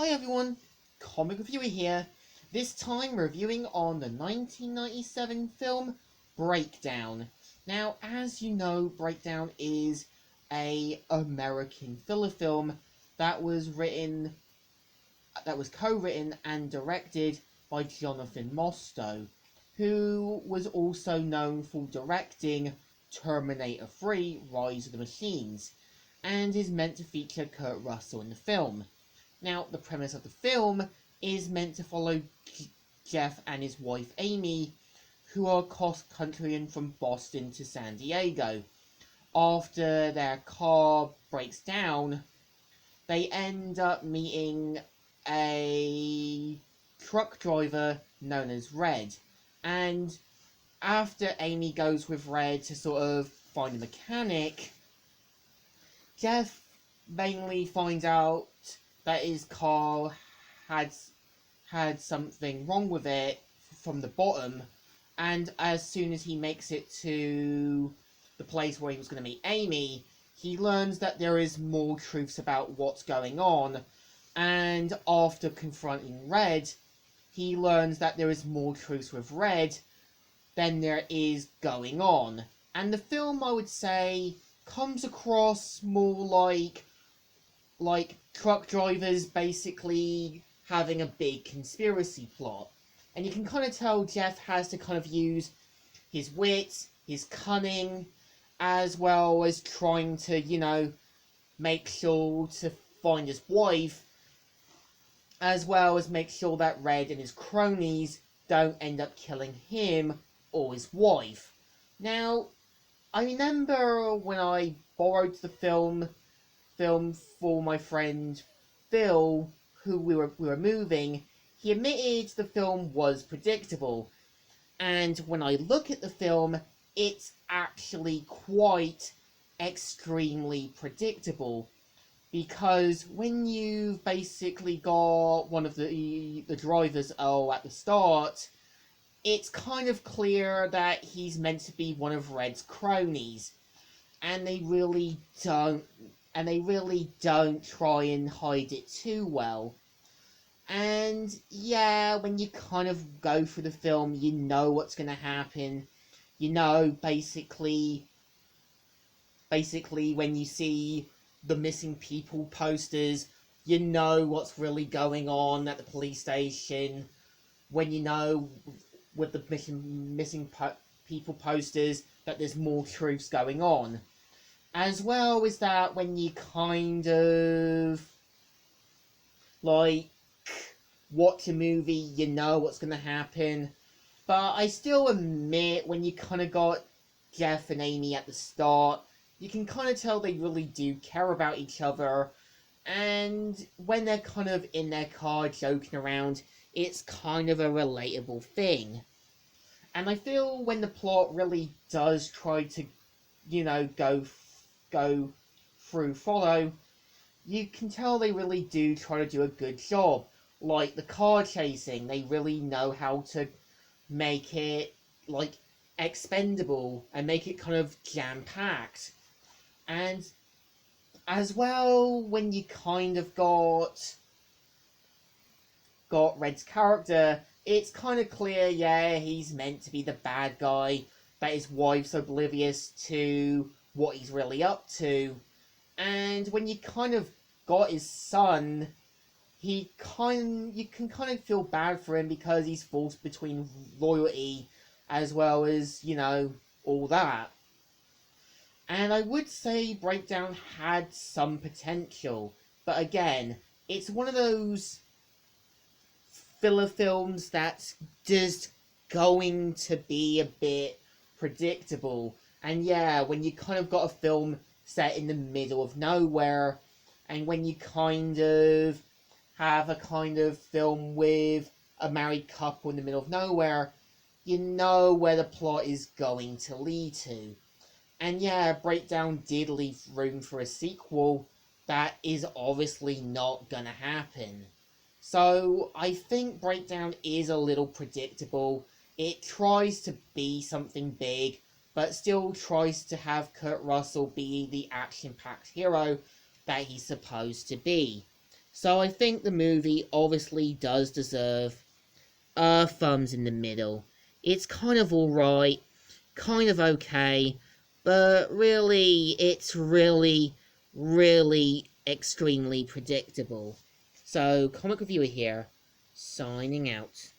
Hi everyone, Comic Reviewer here, this time reviewing on the 1997 film Breakdown. Now, as you know, Breakdown is a American filler film that was co-written and directed by Jonathan Mostow, who was also known for directing Terminator 3: Rise of the Machines, and is meant to feature Kurt Russell in the film. Now, the premise of the film is meant to follow Jeff and his wife Amy, who are cross-countrying from Boston to San Diego. After their car breaks down, they end up meeting a truck driver known as Red. And after Amy goes with Red to sort of find a mechanic, Jeff mainly finds out that his car had something wrong with it from the bottom, and as soon as he makes it to the place where he was going to meet Amy, he learns that there is more truths about what's going on, and after confronting Red, he learns that there is more truths with Red than there is going on. And the film, I would say, comes across more like truck drivers basically having a big conspiracy plot. And you can kind of tell Jeff has to kind of use his wit, his cunning, as well as trying to, make sure to find his wife, as well as make sure that Red and his cronies don't end up killing him or his wife. Now, I remember when I borrowed the film for my friend Phil, who we were moving, he admitted the film was predictable. And when I look at the film, it's actually quite extremely predictable. Because when you've basically got one of the drivers at the start, it's kind of clear that he's meant to be one of Red's cronies. And they really don't try and hide it too well. And yeah, when you kind of go through the film, you know what's going to happen. You know, basically when you see the missing people posters, you know what's really going on at the police station. When you know with the missing people posters that there's more truths going on. As well as that, when you kind of like watch a movie, you know what's going to happen. But I still admit, when you kind of got Jeff and Amy at the start, you can kind of tell they really do care about each other. And when they're kind of in their car joking around, it's kind of a relatable thing. And I feel when the plot really does try to, go through follow, you can tell they really do try to do a good job. Like the car chasing, they really know how to make it like expendable and make it kind of jam-packed. And as well, when you kind of got Red's character, it's kind of clear, yeah, he's meant to be the bad guy, that his wife's oblivious to what he's really up to. And when you kind of got his son, you can kind of feel bad for him because he's forced between loyalty as well as, all that. And I would say Breakdown had some potential, but again, it's one of those filler films that's just going to be a bit predictable. And yeah, when you kind of got a film set in the middle of nowhere, and when you kind of have a kind of film with a married couple in the middle of nowhere, you know where the plot is going to lead to. And yeah, Breakdown did leave room for a sequel that is obviously not gonna happen. So I think Breakdown is a little predictable. It tries to be something big, but still tries to have Kurt Russell be the action-packed hero that he's supposed to be. So I think the movie obviously does deserve thumbs in the middle. It's kind of alright, kind of okay, but really, it's really, really extremely predictable. So, Comic Reviewer here, signing out.